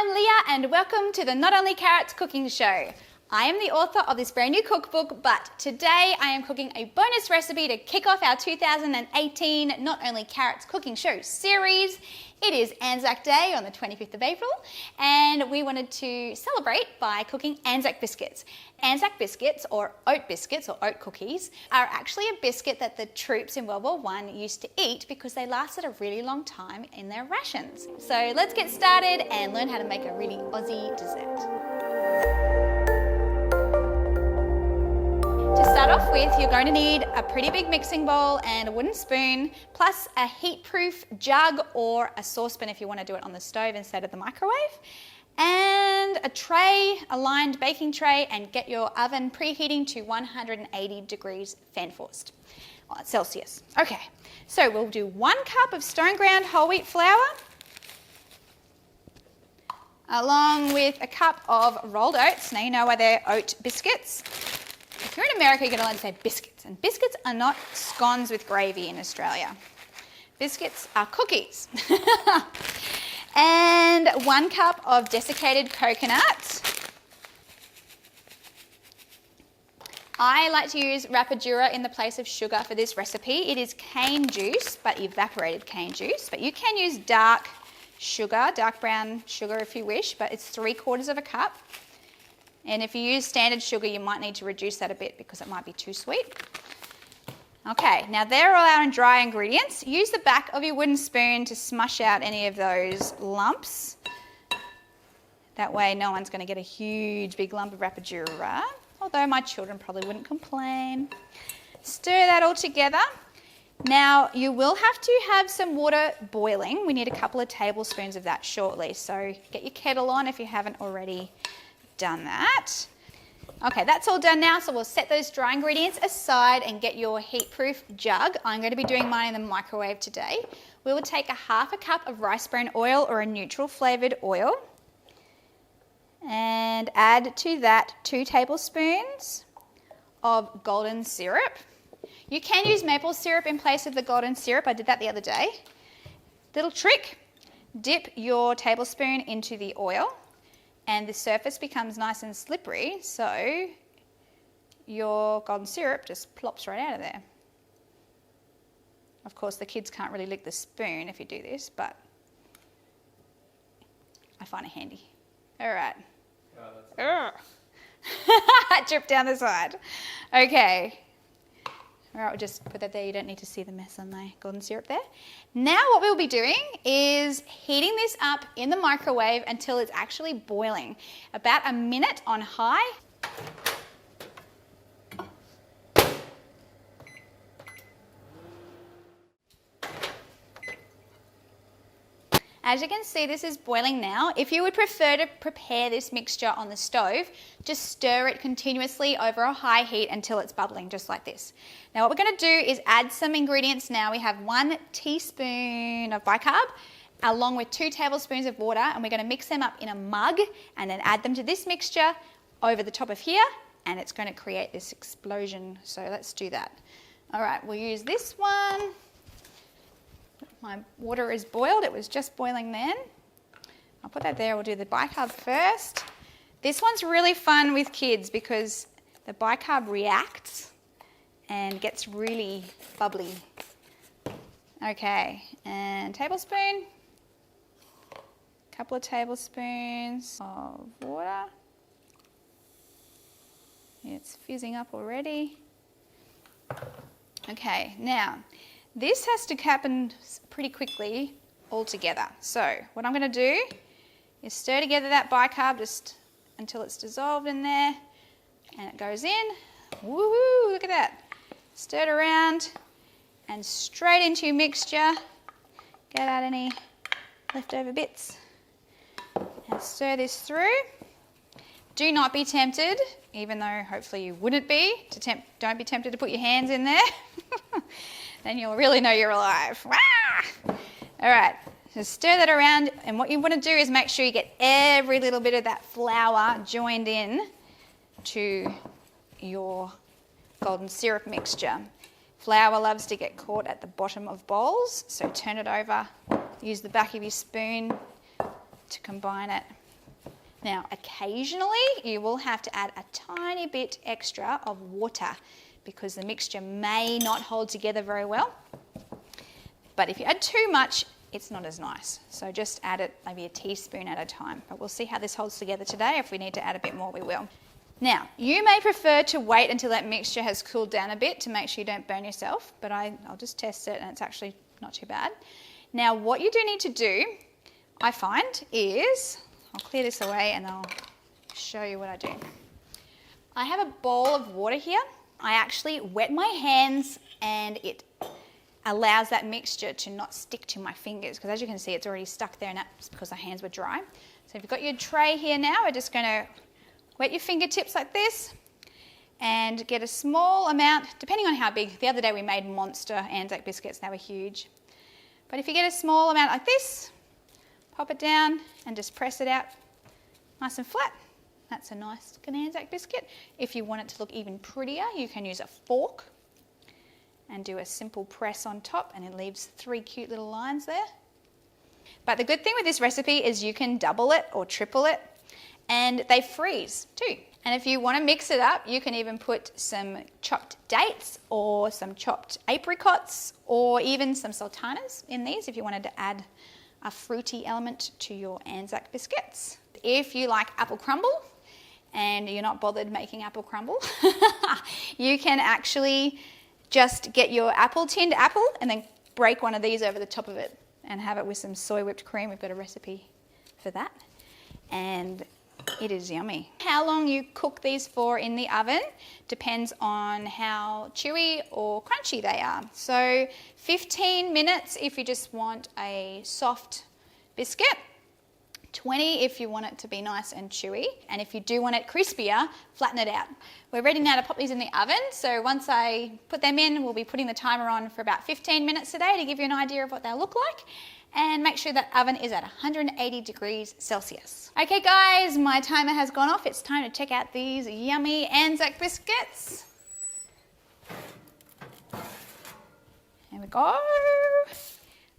I'm Leah and welcome to the Not Only Carrots cooking show. I am the author of this brand new cookbook, but today I am cooking a bonus recipe to kick off our 2018 Not Only Carrots cooking show series. It is Anzac Day on the 25th of April and we wanted to celebrate by cooking Anzac biscuits. Anzac biscuits or oat cookies are actually a biscuit that the troops in World War I used to eat because they lasted a really long time in their rations. So let's get started and learn how to make a really Aussie dessert. To start off with, you're going to need a pretty big mixing bowl and a wooden spoon, plus a heat-proof jug or a saucepan if you want to do it on the stove instead of the microwave, and a tray, a lined baking tray, and get your oven preheating to 180 degrees fan forced Celsius. Okay, so we'll do 1 cup of stone ground whole wheat flour, along with a cup of rolled oats. Now you know why they're oat biscuits. If you're in America, you're going to learn to say biscuits, and biscuits are not scones with gravy in Australia. Biscuits are cookies. And 1 cup of desiccated coconut. I like to use rapadura in the place of sugar for this recipe. It is cane juice, but evaporated cane juice, but you can use dark sugar, dark brown sugar if you wish, but it's 3/4 of a cup. And if you use standard sugar, you might need to reduce that a bit because it might be too sweet. Okay, now they're all our dry ingredients. Use the back of your wooden spoon to smush out any of those lumps. That way no one's going to get a huge big lump of rapadura, although my children probably wouldn't complain. Stir that all together. Now you will have to have some water boiling. We need a couple of tablespoons of that shortly, so get your kettle on if you haven't already done that. Okay, that's all done now, so we'll set those dry ingredients aside and get your heat-proof jug. I'm going to be doing mine in the microwave today. We will take a 1/2 cup of rice bran oil or a neutral flavoured oil and add to that 2 tablespoons of golden syrup. You can use maple syrup in place of the golden syrup. I did that the other day. Little trick, dip your tablespoon into the oil and the surface becomes nice and slippery, so your golden syrup just plops right out of there. Of course, the kids can't really lick the spoon if you do this, but I find it handy. All right. It dripped down the side. Okay. All right, we'll just put that there. You don't need to see the mess on my golden syrup there. Now what we'll be doing is heating this up in the microwave until it's actually boiling. About a minute on high. As you can see, this is boiling now. If you would prefer to prepare this mixture on the stove, just stir it continuously over a high heat until it's bubbling, just like this. Now what we're going to do is add some ingredients now. We have 1 teaspoon of bicarb along with 2 tablespoons of water, and we're going to mix them up in a mug and then add them to this mixture over the top of here, and it's going to create this explosion. So let's do that. All right, we'll use this one. My water is boiled. It was just boiling then. I'll put that there. We'll do the bicarb first. This one's really fun with kids because the bicarb reacts and gets really bubbly. Okay, and tablespoon. Couple of tablespoons of water. It's fizzing up already. Okay, now this has to happen pretty quickly all together. So what I'm going to do is stir together that bicarb just until it's dissolved in there, and it goes in. Woohoo, look at that. Stir it around and straight into your mixture. Get out any leftover bits and stir this through. Do not be tempted, even though hopefully you wouldn't be, don't be tempted to put your hands in there. Then you'll really know you're alive. Wah! All right, so stir that around, and what you want to do is make sure you get every little bit of that flour joined in to your golden syrup mixture. Flour loves to get caught at the bottom of bowls, so turn it over, use the back of your spoon to combine it Now, occasionally you will have to add a tiny bit extra of water because the mixture may not hold together very well. But if you add too much, it's not as nice. So just add it maybe a teaspoon at a time. But we'll see how this holds together today. If we need to add a bit more, we will. Now, you may prefer to wait until that mixture has cooled down a bit to make sure you don't burn yourself, but I'll just test it and it's actually not too bad. Now, what you do need to do, I find, is, I'll clear this away and I'll show you what I do. I have a bowl of water here. I actually wet my hands and it allows that mixture to not stick to my fingers because as you can see, it's already stuck there and that's because the hands were dry. So if you've got your tray here now, we're just going to wet your fingertips like this and get a small amount, depending on how big. The other day we made monster Anzac biscuits, they were huge. But if you get a small amount like this, pop it down and just press it out nice and flat. That's a nice looking Anzac biscuit. If you want it to look even prettier, you can use a fork and do a simple press on top and it leaves 3 cute little lines there. But the good thing with this recipe is you can double it or triple it and they freeze too. And if you want to mix it up, you can even put some chopped dates or some chopped apricots or even some sultanas in these if you wanted to add a fruity element to your Anzac biscuits. If you like apple crumble and you're not bothered making apple crumble, you can actually just get your tinned apple and then break one of these over the top of it and have it with some soy whipped cream. We've got a recipe for that. And it is yummy. How long you cook these for in the oven depends on how chewy or crunchy they are. So 15 minutes if you just want a soft biscuit, 20 if you want it to be nice and chewy, and if you do want it crispier, flatten it out. We're ready now to pop these in the oven, so once I put them in, we'll be putting the timer on for about 15 minutes today to give you an idea of what they'll look like. And make sure that oven is at 180 degrees Celsius. Okay guys, my timer has gone off. It's time to check out these yummy Anzac biscuits. There we go.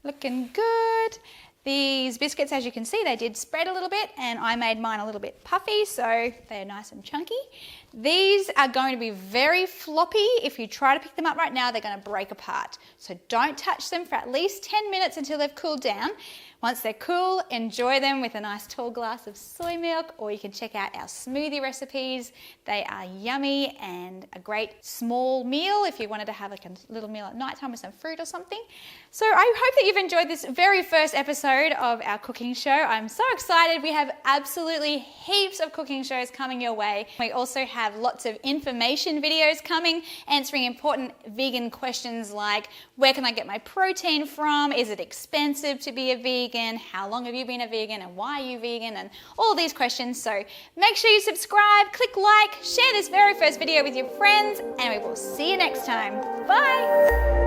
Looking good. These biscuits, as you can see, they did spread a little bit and I made mine a little bit puffy, so they're nice and chunky. These are going to be very floppy. If you try to pick them up right now, they're going to break apart. So don't touch them for at least 10 minutes until they've cooled down. Once they're cool, enjoy them with a nice tall glass of soy milk, or you can check out our smoothie recipes. They are yummy and a great small meal if you wanted to have like a little meal at night time with some fruit or something. So I hope that you've enjoyed this very first episode of our cooking show. I'm so excited. We have absolutely heaps of cooking shows coming your way. We also have lots of information videos coming, answering important vegan questions like, where can I get my protein from? Is it expensive to be a vegan? How long have you been a vegan and why are you vegan? And all these questions. So make sure you subscribe, click like, share this very first video with your friends, and we will see you next time. Bye.